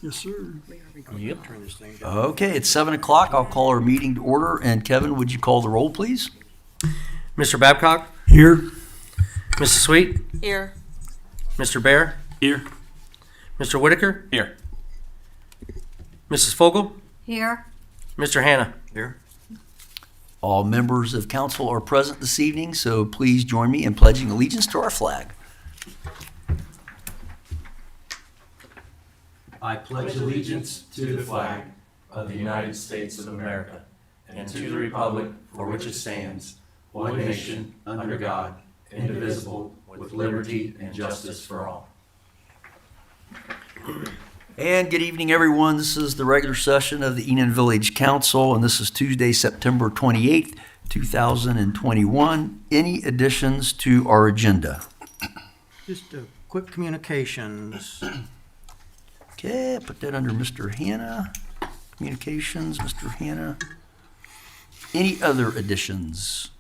Yes, sir. Yep. Okay, it's 7 o'clock. I'll call our meeting to order. And Kevin, would you call the roll, please? Mr. Babcock? Here. Mrs. Sweet? Here. Mr. Bear? Here. Mr. Whitaker? Here. Mrs. Fogel? Here. Mr. Hannah? Here. All members of council are present this evening, so please join me in pledging allegiance to our flag. I pledge allegiance to the flag of the United States of America and to the republic for which it stands, one nation, under God, indivisible, with liberty and justice for all. And good evening, everyone. This is the regular session of the Enon Village Council, and this is Tuesday, September 28th, 2021. Any additions to our agenda? Just a quick communications. Okay, put that under Mr. Hannah. Communications, Mr. Hannah. Any other additions?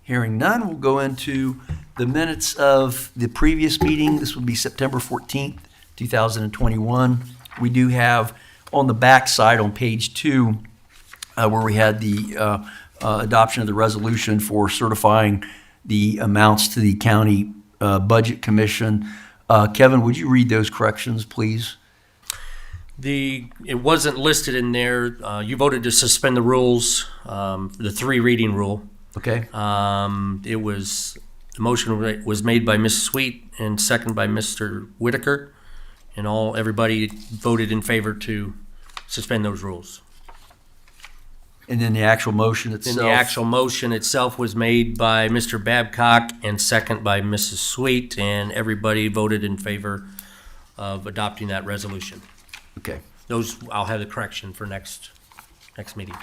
Hearing none, we'll go into the minutes of the previous meeting. This would be September 14th, 2021. We do have on the back side on page 2 where we had the adoption of the resolution for certifying the amounts to the county budget commission. Kevin, would you read those corrections, please? It wasn't listed in there. You voted to suspend the rules, the 3 reading rule. Okay. The motion was made by Mrs. Sweet and seconded by Mr. Whitaker, and everybody voted in favor to suspend those rules. And then the actual motion itself? Then the actual motion itself was made by Mr. Babcock and seconded by Mrs. Sweet, and everybody voted in favor of adopting that resolution. Okay. Those, I'll have the correction for next meeting.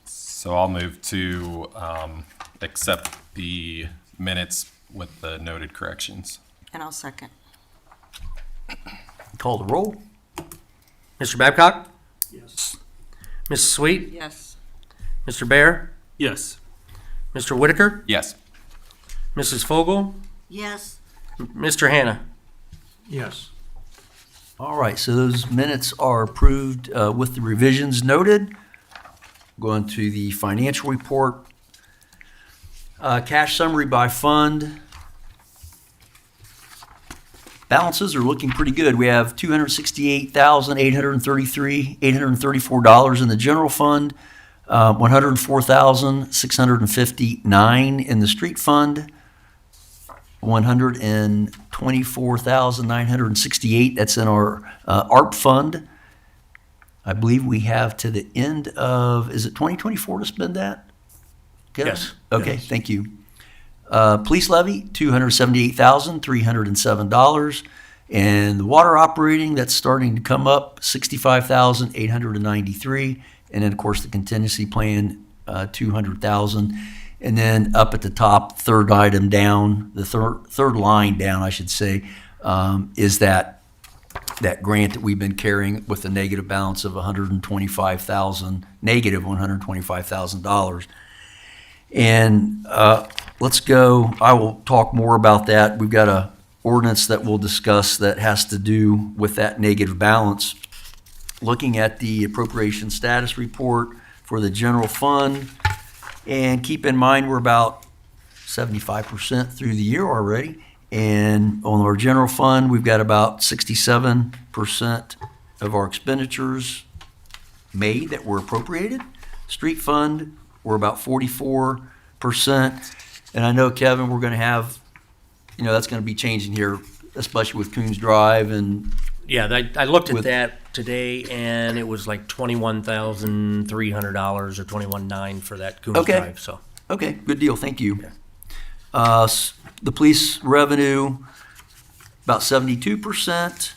So I'll move to accept the minutes with the noted corrections. And I'll second. Call the roll? Mr. Babcock? Yes. Mrs. Sweet? Yes. Mr. Bear? Yes. Mr. Whitaker? Yes. Mrs. Fogel? Yes. Mr. Hannah? Yes. All right, so those minutes are approved with the revisions noted. Going to the financial report. Cash summary by fund. Balances are looking pretty good. We have $268,834 in the general fund, $104,659 in the street fund, $124,968. That's in our ARP fund. I believe we have to the end of, is it 2024 to spend that? Kevin? Yes. Okay, Yes. thank you. Police levy, $278,307. And the water operating, that's starting to come up, $65,893. And then, of course, the contingency plan, $200,000. And then up at the top, third item down, the third line down, I should say, is that grant that we've been carrying with a negative balance of negative $125,000. And let's go, I will talk more about that. We've got a ordinance that we'll discuss that has to do with that negative balance. Looking at the appropriation status report for the general fund, and keep in mind we're about 75% through the year already. And on our general fund, we've got about 67% of our expenditures made that were appropriated. Street fund, we're about 44%. And I know, Kevin, we're going to have, that's going to be changing here, especially with Coons Drive and. Yeah, I looked at that today, and it was like $21,300 or $21,900 for that Coons Okay. Drive. So Okay, good deal, thank you. The police revenue, about 72%.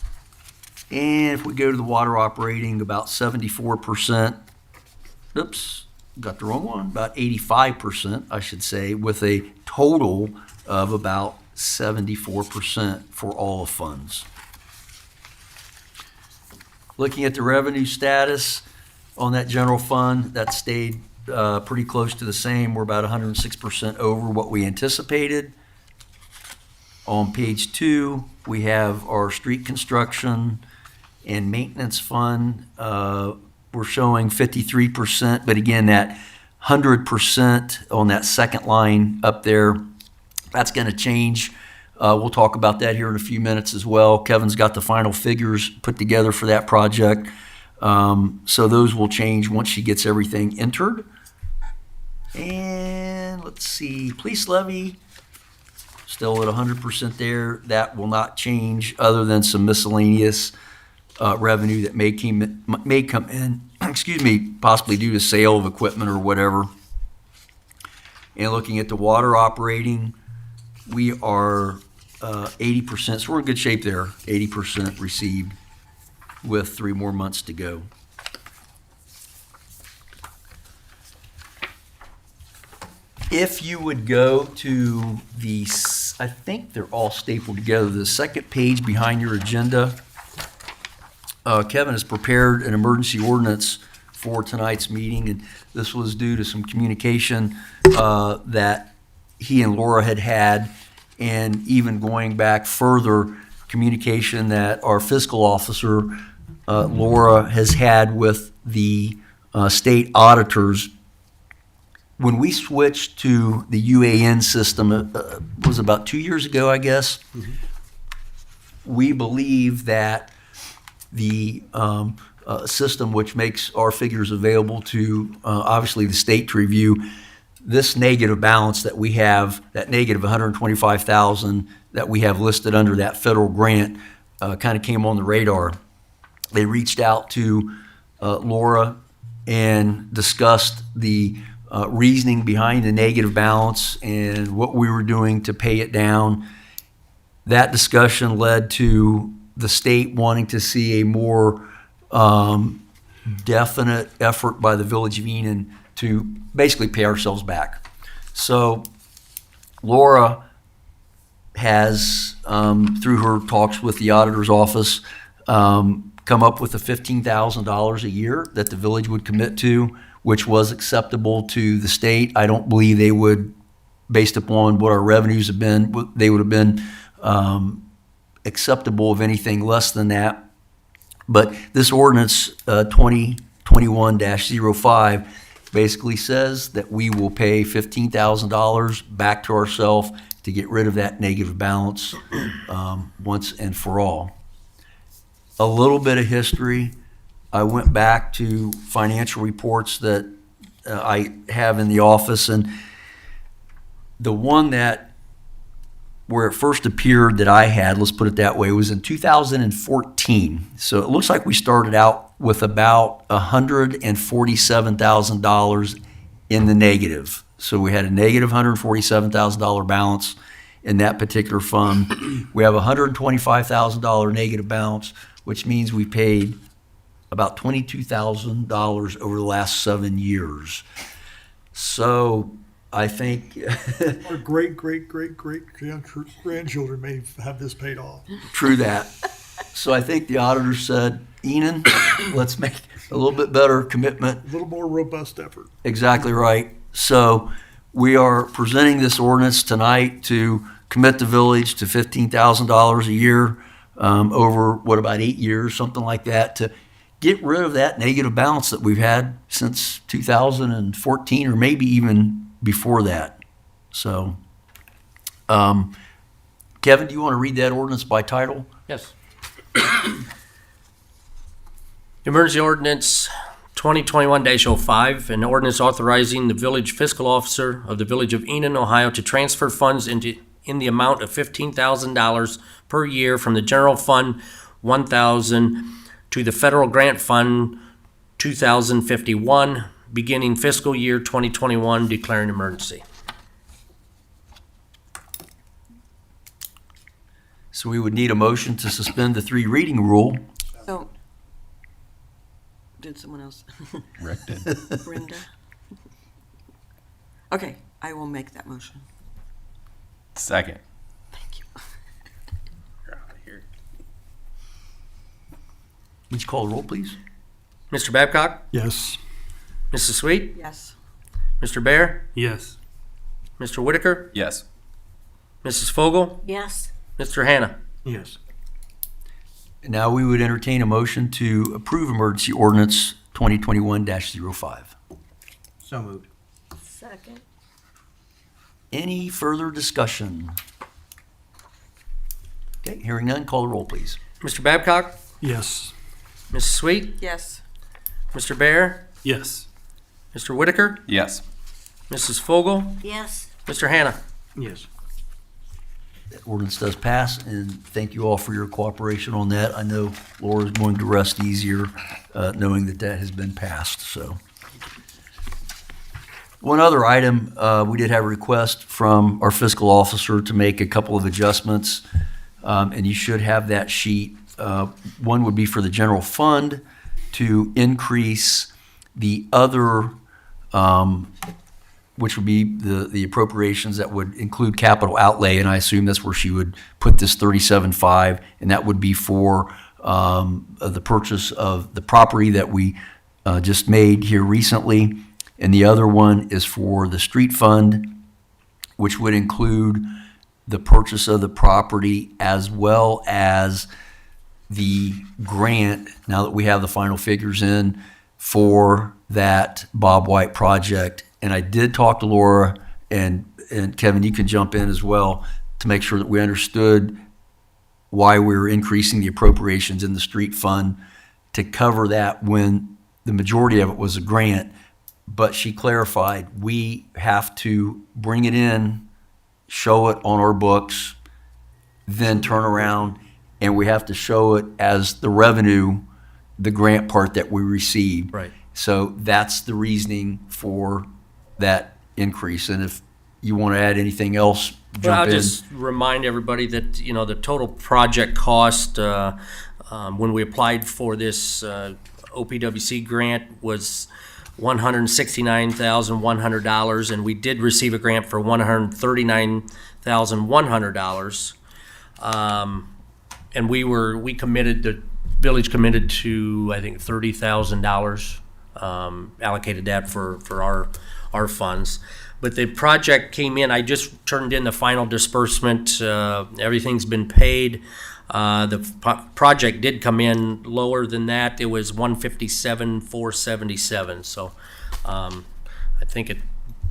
And if we go to the water operating, about 74%. Oops, got the wrong one. About 85%, I should say, with a total of about 74% for all of funds. Looking at the revenue status on that general fund, that stayed pretty close to the same. We're about 106% over what we anticipated. On page 2, we have our street construction and maintenance fund. We're showing 53%, but again, that 100% on that second line up there, that's going to change. We'll talk about that here in a few minutes as well. Kevin's got the final figures put together for that project. So those will change once she gets everything entered. And let's see, police levy, still at 100% there. That will not change other than some miscellaneous revenue that may come in, excuse me, possibly due to sale of equipment or whatever. And looking at the water operating, we are 80%, so we're in good shape there, 80% received with 3 more months to go. If you would go to the, I think they're all stapled together, the second page behind your agenda, Kevin has prepared an emergency ordinance for tonight's meeting, and this was due to some communication that he and Laura had, and even going back further, communication that our fiscal officer, Laura, has had with the state auditors. When we switched to the UAN system, it was about 2 years ago, I guess. Mm-hmm. We believe that the system which makes our figures available to obviously the state to review, this negative balance that we have, that negative 125,000 that we have listed under that federal grant, kind of came on the radar. They reached out to Laura and discussed the reasoning behind the negative balance and what we were doing to pay it down. That discussion led to the state wanting to see a more definite effort by the Village of Enon to basically pay ourselves back. So Laura has, through her talks with the auditor's office, come up with a $15,000 a year that the village would commit to, which was acceptable to the state. I don't believe they would, based upon what our revenues have been, they would have been acceptable of anything less than that. But this ordinance 2021-05 basically says that we will pay $15,000 back to ourselves to get rid of that negative balance once and for all. A little bit of history. I went back to financial reports that I have in the office, and the one that where it first appeared that I had, let's put it that way, was in 2014. So it looks like we started out with about $147,000 in the negative. So we had a negative $147,000 balance in that particular fund. We have a $125,000 negative balance, which means we paid about $22,000 over the last 7 years. So I think Our great-great-great-great-grandchildren may have this paid off. true that. So I think the auditor said, Enon, let's make a little bit better commitment. A little more robust effort. Exactly right. So we are presenting this ordinance tonight to commit the village to $15,000 a year over, what, about 8 years, something like that, to get rid of that negative balance that we've had since 2014 or maybe even before that. So, Kevin, do you want to read that ordinance by title? Yes. Emergency Ordinance 2021-05, an ordinance authorizing the village fiscal officer of the Village of Enon, Ohio, to transfer funds in the amount of $15,000 per year from the General Fund 1,000 to the Federal Grant Fund 2051, beginning fiscal year 2021, declaring emergency. So we would need a motion to suspend the 3 reading rule. So, did someone else? Rick did. Brenda? Okay, I will make that motion. Second. Thank you. You're out of here. Would you call the roll, please? Mr. Babcock? Yes. Mrs. Sweet? Yes. Mr. Bear? Yes. Mr. Whitaker? Yes. Mrs. Fogel, Yes. Mr. Hannah. Yes. Now we would entertain a motion to approve emergency ordinance 2021-05. So moved. Second. Any further discussion? Okay, hearing none, call the roll, please. Mr. Babcock, Yes. Mrs. Sweet, Yes. Mr. Bear, Yes. Mr. Whitaker, Yes. Mrs. Fogel, Yes. Mr. Hannah. Yes. That ordinance does pass, and thank you all for your cooperation on that. I know Laura's going to rest easier knowing that that has been passed, so. One other item, we did have a request from our fiscal officer to make a couple of adjustments, and you should have that sheet. One would be for the general fund to increase the other, which would be the appropriations that would include capital outlay, and I assume that's where she would put this 37.5, and that would be for the purchase of the property that we just made here recently. And the other one is for the street fund, which would include the purchase of the property as well as the grant, now that we have the final figures in, for that Bob White project. And I did talk to Laura, and Kevin, you can jump in as well, to make sure that we understood why we were increasing the appropriations in the street fund to cover that when the majority of it was a grant. But she clarified, we have to bring it in, show it on our books, then turn around, and we have to show it as the revenue, the grant part that we received. Right. So that's the reasoning for that increase. And if you want to add anything else, Well, jump I'll in. just remind everybody that, the total project cost, when we applied for this OPWC grant was $169,100, and we did receive a grant for $139,100. And the village committed to, I think, $30,000, allocated that for our funds. But the project came in, I just turned in the final disbursement, everything's been paid. The project did come in lower than that, it was $157,477, so, I think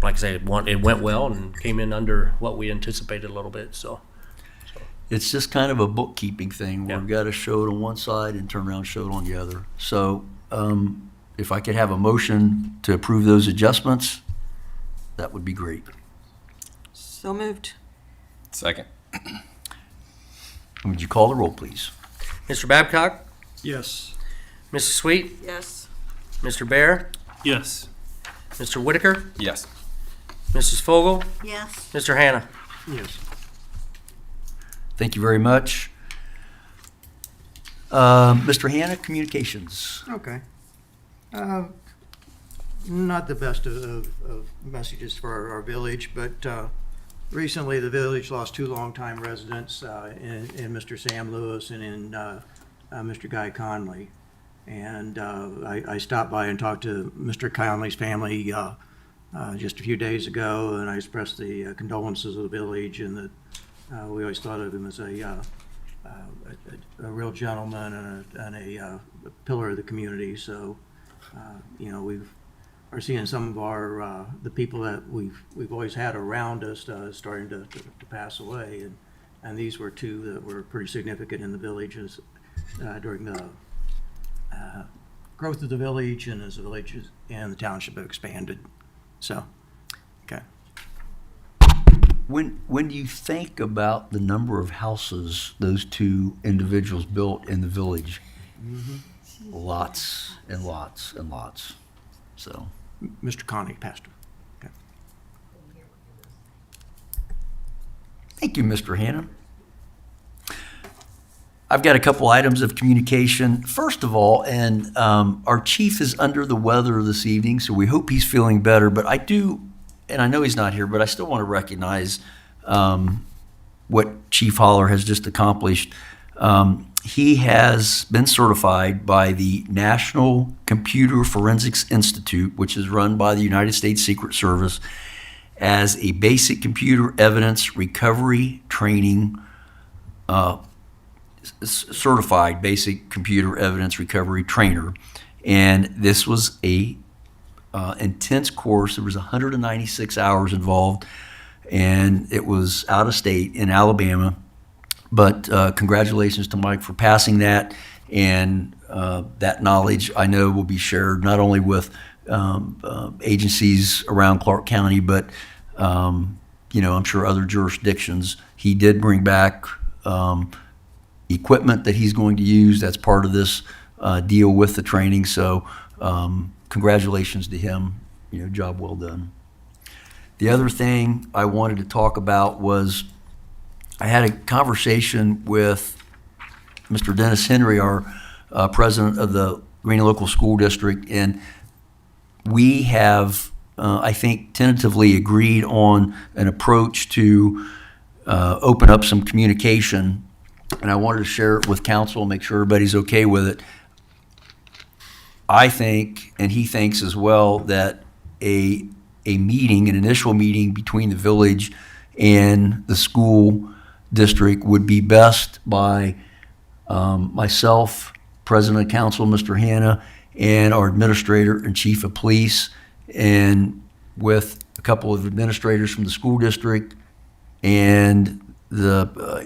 like I say, it went well and came in under what we anticipated a little bit, so. It's just kind of a bookkeeping thing. Yeah. We've got to show it on one side and turn around and show it on the other. So if I could have a motion to approve those adjustments, that would be great. So moved. Second. Would you call the roll, please? Mr. Babcock, Yes. Mrs. Sweet, Yes. Mr. Bear, Yes. Mr. Whitaker, Yes. Mrs. Fogel, Yes. Mr. Hannah. Yes. Thank you very much. Mr. Hannah, communications. Okay. Not the best of messages for our village, but recently the village lost two longtime residents in Mr. Sam Lewis and in Mr. Guy Conley. And I stopped by and talked to Mr. Conley's family just a few days ago, and I expressed the condolences of the village, and that we always thought of him as a real gentleman and a pillar of the community. So, we are seeing some of our the people that we've always had around us starting to pass away, and these were two that were pretty significant in the villages during the growth of the village and as the villages and the township have expanded. So, okay. When you think about the number of houses those two individuals built in the village, lots and lots and lots. So, Mr. Conley, pastor. Okay. thank you, Mr. Hannah. I've got a couple items of communication. First of all, and our chief is under the weather this evening, so we hope he's feeling better. But I do, and I know he's not here, but I still want to recognize what Chief Holler has just accomplished. He has been certified by the National Computer Forensics Institute, which is run by the United States Secret Service, as a basic computer evidence recovery training, certified basic computer evidence recovery trainer. And this was a intense course. There was 196 hours involved, and it was out of state in Alabama. But congratulations to Mike for passing that, and that knowledge I know will be shared not only with agencies around Clark County, but I'm sure other jurisdictions. He did bring back equipment that he's going to use. That's part of this deal with the training. So congratulations to him. Job well done. The other thing I wanted to talk about was I had a conversation with Mr. Dennis Henry, our president of the Green Local School District, and we have, I think, tentatively agreed on an approach to open up some communication, and I wanted to share it with council and make sure everybody's okay with it. I think, and he thinks as well, that a meeting, an initial meeting between the village and the school district would be best by myself, President of Council, Mr. Hanna, and our administrator and chief of police, and with a couple of administrators from the school district, and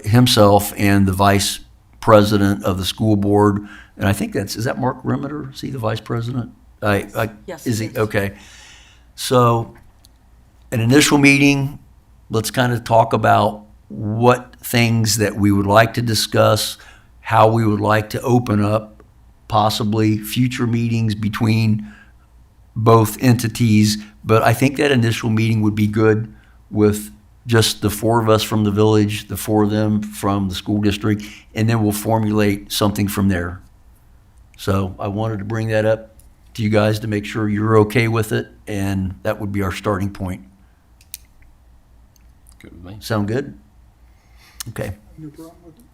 himself and the vice president of the school board. And I think is that Mark Rimeter? Is he the vice president? Yes, Is he? it is. Okay. So an initial meeting, let's kind of talk about what things that we would like to discuss, how we would like to open up possibly future meetings between both entities. But I think that initial meeting would be good with just the four of us from the village, the four of them from the school district, and then we'll formulate something from there. So I wanted to bring that up to you guys to make sure you're okay with it, and that would be our starting point. Good with me. Sound good? Okay. No problem with it.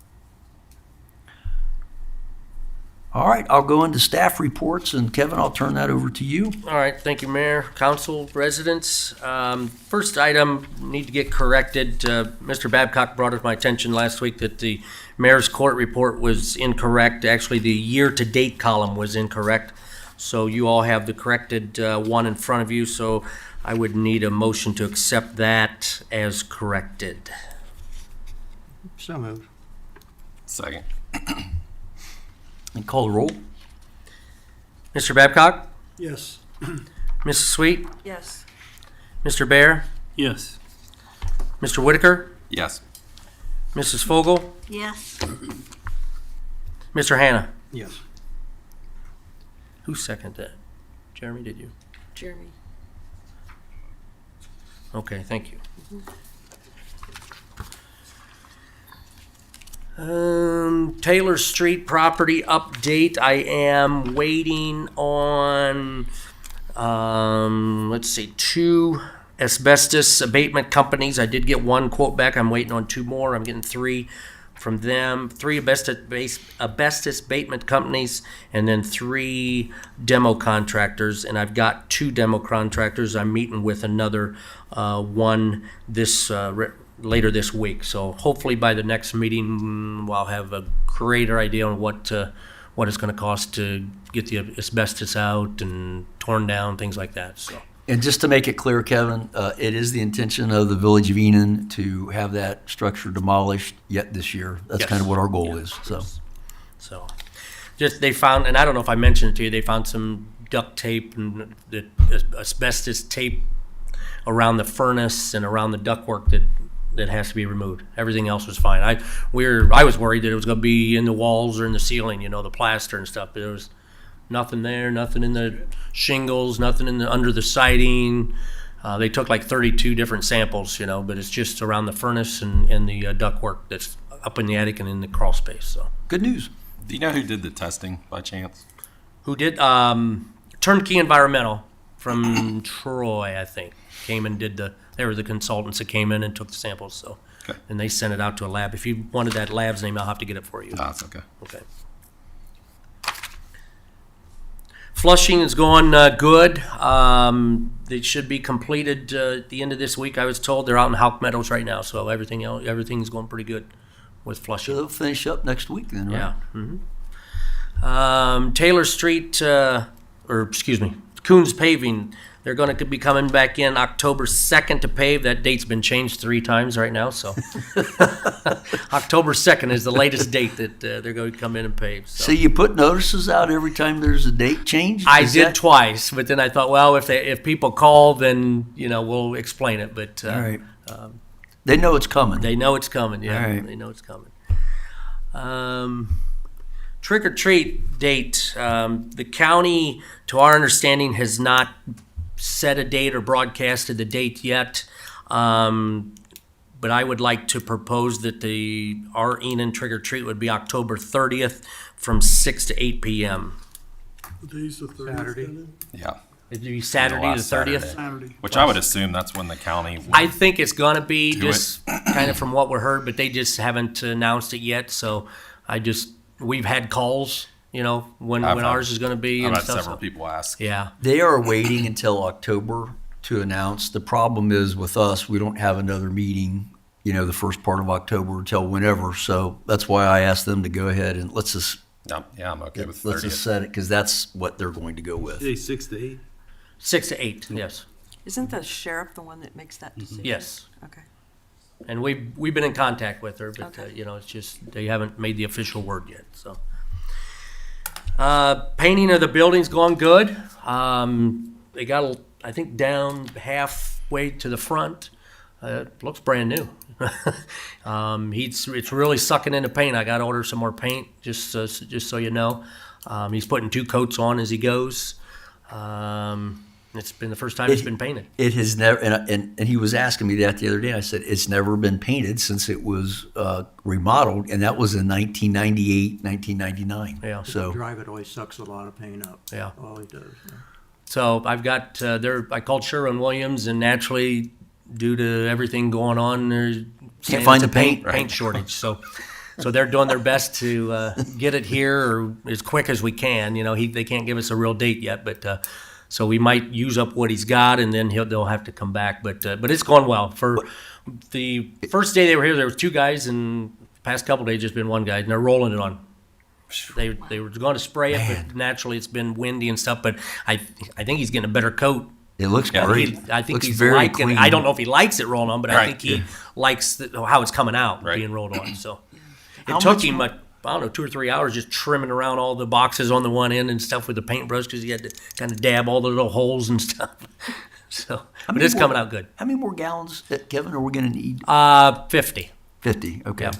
All right, I'll go into staff reports, and Kevin, I'll turn that over to you. All right, thank you, Mayor, council, residents. First item, need to get corrected. Mr. Babcock brought it to my attention last week that the mayor's court report was incorrect. Actually, the year-to-date column was incorrect. So you all have the corrected one in front of you, so I would need a motion to accept that as corrected. So moved. Second. And call the roll. Mr. Babcock? Yes. Mrs. Sweet? Yes. Mr. Bear? Yes. Mr. Whitaker? Yes. Mrs. Fogel? Yes. Mr. Hanna? Yes. Who seconded that? Jeremy, did you? Jeremy. Okay, thank you. Taylor Street property update. I am waiting on, let's see, 2 asbestos abatement companies. I did get 1 quote back. I'm waiting on 2 more. I'm getting 3 from them. 3 asbestos abatement companies, and then 3 demo contractors. And I've got 2 demo contractors. I'm meeting with another one this later this week. So hopefully by the next meeting, I'll have a greater idea on what it's going to cost to get the asbestos out and torn down, things like that. So. And just to make it clear, Kevin, it is the intention of the Village of Enon to have that structure demolished yet this year. That's Yes. kind of what our goal Yeah. is, so. So, just they found, and I don't know if I mentioned it to you, they found some duct tape and the asbestos tape around the furnace and around the ductwork that has to be removed. Everything else was fine. I was worried that it was going to be in the walls or in the ceiling, the plaster and stuff. But there was nothing there, nothing in the shingles, nothing under the siding. They took like 32 different samples, but it's just around the furnace and the ductwork that's up in the attic and in the crawl space. So. Good news. Do you know who did the testing by chance? Who did? Turnkey Environmental from Troy, I think, came and did they were the consultants that came in and took the samples. So, Okay. and they sent it out to a lab. If you wanted that lab's name, I'll have to get it for you. No, it's okay. Okay. Flushing is going good. They should be completed at the end of this week. I was told they're out in Houck Meadows right now, so everything's going pretty good with So Flushing. they'll finish up next week then, right? Yeah. Taylor Street, Coons Paving. They're going to be coming back in October 2nd to pave. That date's been changed 3 times right now, so October 2nd is the latest date that they're going to come in and pave. So you put notices out every time there's a date change? I Is did that- twice, but then I thought, well, if people call, then we'll explain it. But All right. They know it's coming. they know it's coming. Yeah, All right. they know it's coming. Trick or treat date. The county, to our understanding, has not set a date or broadcasted the date yet. But I would like to propose that our Enon trick or treat would be October 30th from 6 to 8 p.m. Today's the 30th. Saturday. isn't Yeah. It'd be Saturday the last 30th. it? Saturday. Which I would assume that's when the county would. I think it's gonna be Do just kind of from what we heard, but they just haven't announced it yet. So we've had calls, when I've had- ours is gonna be I've and had stuff. several So, people ask. yeah, They are waiting until October to announce. The problem is with us, we don't have another meeting, the first part of October until whenever. So that's why I asked them to go ahead and let's just I'm okay with let's 30th. just set it because that's what they're going to go with. Today 6 to 8. 6 to 8. Yes, Isn't the sheriff the one that makes that decision? yes. Okay. And we've been in contact with her, but Okay. it's just they haven't made the official word yet. So, painting of the building's going good. They got, I think, down halfway to the front. Looks brand new. It's really sucking into paint. I got to order some more paint, just so you know. He's putting 2 coats on as he goes. It's been the first time it's been painted. It has never, and he was asking me that the other day. I said it's never been painted since it was remodeled, and that was in 1998, 1999. Yeah. So Drive it always sucks a lot of paint up. Yeah. All it does. Yeah. So I've got I called Sherwin-Williams, and naturally, due to everything going on, they're saying find it's the a paint. paint shortage. So they're doing their best to get it here or as quick as we can. They can't give us a real date yet, but so we might use up what he's got, and then they'll have to come back. But it's going well. For the first day they were here, there were 2 guys, and the past couple days just been 1 guy, and they're rolling it on. They were going to spray it, but naturally it's been windy and stuff. But I think he's getting a better coat. it looks Yeah, great. I think looks he's very liking. clean. I don't know if he likes it rolling on, but I Right. think he likes how it's coming out, Right. being rolled on. So How it took much him, more- I don't know, 2 or 3 hours just trimming around all the boxes on the one end and stuff with the paintbrush because he had to kind of dab all the little holes and stuff. So, but many it's more- coming out good. How many more gallons, Kevin, are we going to need? 50, 50. Okay. yeah,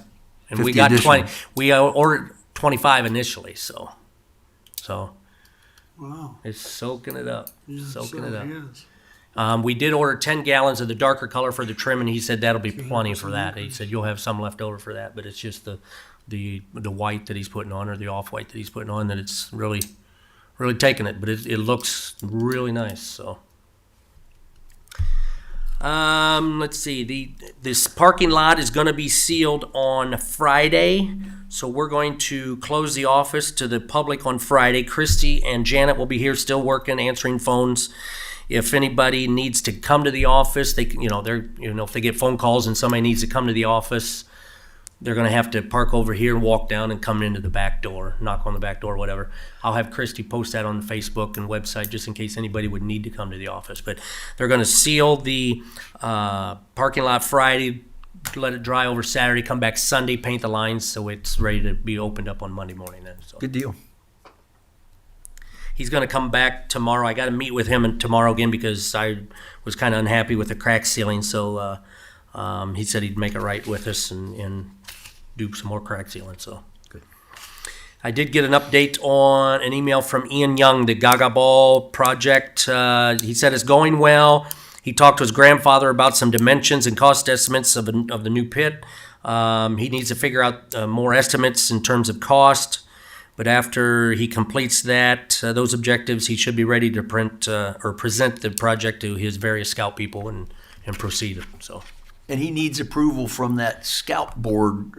and 50 we got additional. 20. We ordered 25 initially, so Wow. it's soaking it up, Yeah, soaking so it up. is. We did order 10 gallons of the darker color for the trim, and he said that'll be plenty for that. He said you'll have some left over for that, but it's just the white that he's putting on, or the off-white that he's putting on, that it's really, really taking it. But it looks really nice. So, let's see. This parking lot is going to be sealed on Friday, so we're going to close the office to the public on Friday. Christy and Janet will be here, still working, answering phones. If anybody needs to come to the office, they can, if they get phone calls and somebody needs to come to the office, they're going to have to park over here and walk down and come into the back door, knock on the back door, whatever. I'll have Christy post that on the Facebook and website just in case anybody would need to come to the office. But they're going to seal the parking lot Friday, let it dry over Saturday, come back Sunday, paint the lines so it's ready to be opened up on Monday morning then. So. Good deal. He's going to come back tomorrow. I got to meet with him tomorrow again because I was kind of unhappy with the crack sealing. So he said he'd make it right with us and do some more crack sealing. So good. I did get an update on an email from Ian Young, the Gaga Ball project. He said it's going well. He talked to his grandfather about some dimensions and cost estimates of the new pit. He needs to figure out more estimates in terms of cost. But after he completes those objectives, he should be ready to present the project to his various scout people and proceed. So And he needs approval from that scout board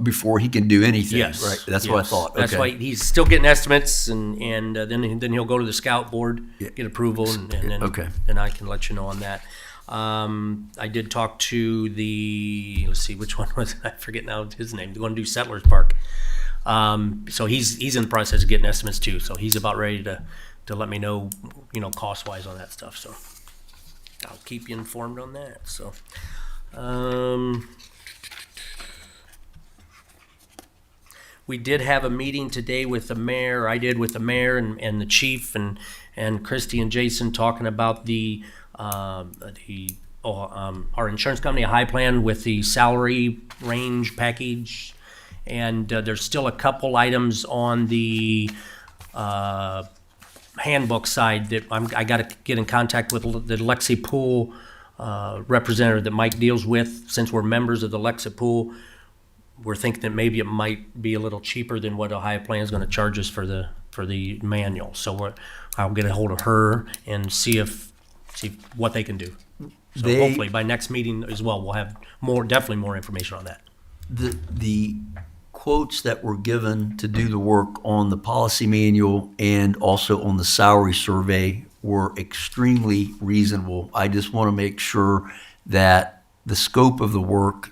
before he can do anything, Yes. right? That's what I yes. thought. That's Okay. why he's still getting estimates, and then he'll go to the scout board, get approval, and then Okay. then I can let you know on that. I did talk to let's see, which one was it? I forget now his name. They're going to do Settlers Park. So he's in the process of getting estimates too. So he's about ready to let me know, cost wise on that stuff. So I'll keep you informed on that. So. We did have a meeting today with the mayor. I did with the mayor and the chief and Christy and Jason talking about our insurance company, High Plan, with the salary range package. And there's still a couple items on the handbook side that I got to get in contact with the Lexi Pool representative that Mike deals with. Since we're members of the Lexi Pool, we're thinking that maybe it might be a little cheaper than what Ohio Plan is going to charge us for the manual. So I'll get a hold of her and see what they can do. So hopefully by next meeting as well, we'll have definitely more information on that. The quotes that were given to do the work on the policy manual and also on the salary survey were extremely reasonable. I just want to make sure that the scope of the work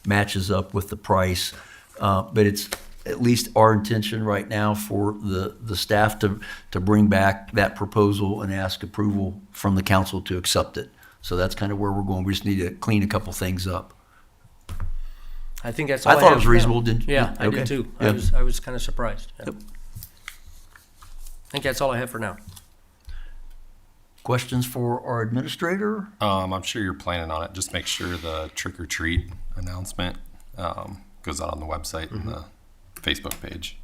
matches up with the price. But it's at least our intention right now for the staff to bring back that proposal and ask approval from the council to accept it. So that's kind of where we're going. We just need to clean a couple things up. I think that's all I thought it have was for now. reasonable, didn't you? Yeah, I Okay. did too. Yeah. I was kind of surprised. Yeah. Yep. I think that's all I have for now. Questions for our administrator? I'm sure you're planning on it. Just make sure the trick or treat announcement goes out on the website and the Facebook page.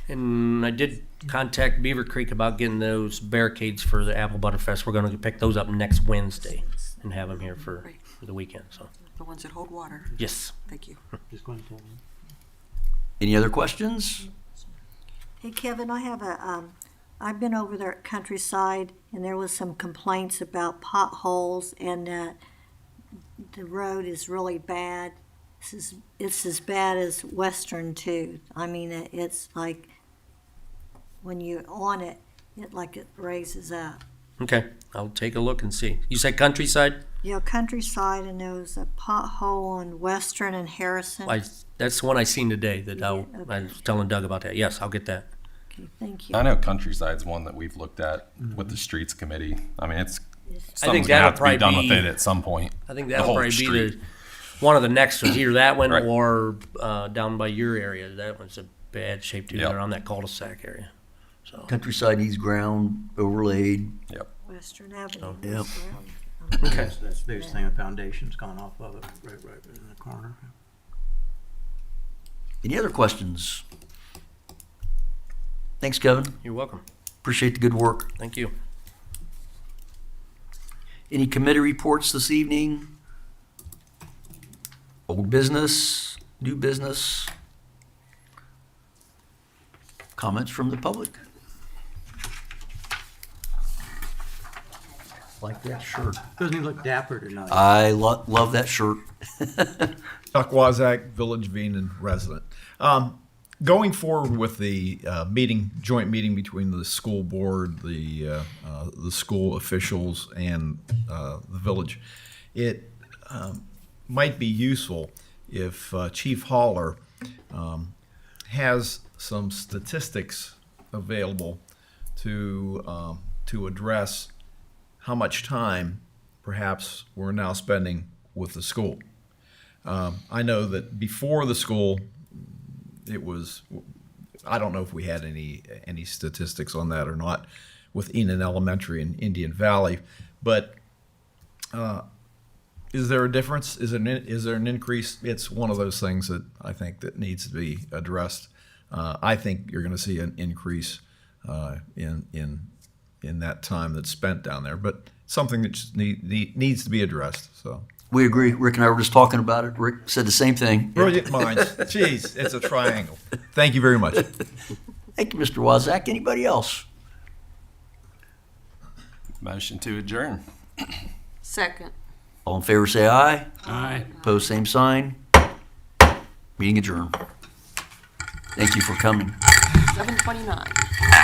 And I did contact Beaver Creek about getting those barricades for the Apple Butterfest. We're going to pick those up next Wednesday and have them here for the weekend. So The ones that hold water. yes. Thank you. Just going to tell them. Any other questions? Hey Kevin, I have I've been over there at Countryside and there was some complaints about potholes and that the road is really bad. It's as bad as Western too. I mean, it's like when you're on it, it raises up. Okay, I'll take a look and see. You said Countryside? Yeah, Countryside, and there was a pothole on Western and Harrison. That's the one I seen today. That I okay. was telling Doug about that. Yes, I'll get that. Okay, thank you. I know Countryside's one that we've looked at with the streets committee. I mean, it's something's gonna that'll have to be done probably with be- it at some point. I think The that'll whole probably street. be one of the next ones, either that one Right. or down by your area. That one's in bad shape too. Yep. They're on that cul-de-sac area. So Countryside needs ground overlaid. Yep. Western Avenue. Oh. Yep. okay. That's the biggest thing, the foundation's gone off of it, right in the corner. Any other questions? Thanks, Kevin. You're welcome. Appreciate the good work. Thank you. Any committee reports this evening? Old business, new business? Comments from the public? Like that shirt. Doesn't even look dapper tonight. I love that shirt. Chuck Wazak, Village of Enon resident. Going forward with the joint meeting between the school board, the school officials, and the village, it might be useful if Chief Haller has some statistics available to address how much time perhaps we're now spending with the school. I know that before the school, it was, I don't know if we had any statistics on that or not with Enon Elementary and Indian Valley, but is there a difference? Is there an increase? It's one of those things that I think that needs to be addressed. I think you're going to see an increase in that time that's spent down there, but something that just needs to be addressed. So. We agree. Rick and I were just talking about it. Rick said the same thing. Brilliant minds. Jeez, it's a triangle. Thank you very much. Thank you, Mr. Wazak. Anybody else? Motion to adjourn. Second. All in favor, say aye. Aye. Opposed, same sign. Meeting adjourned. Thank you for coming. 7:29.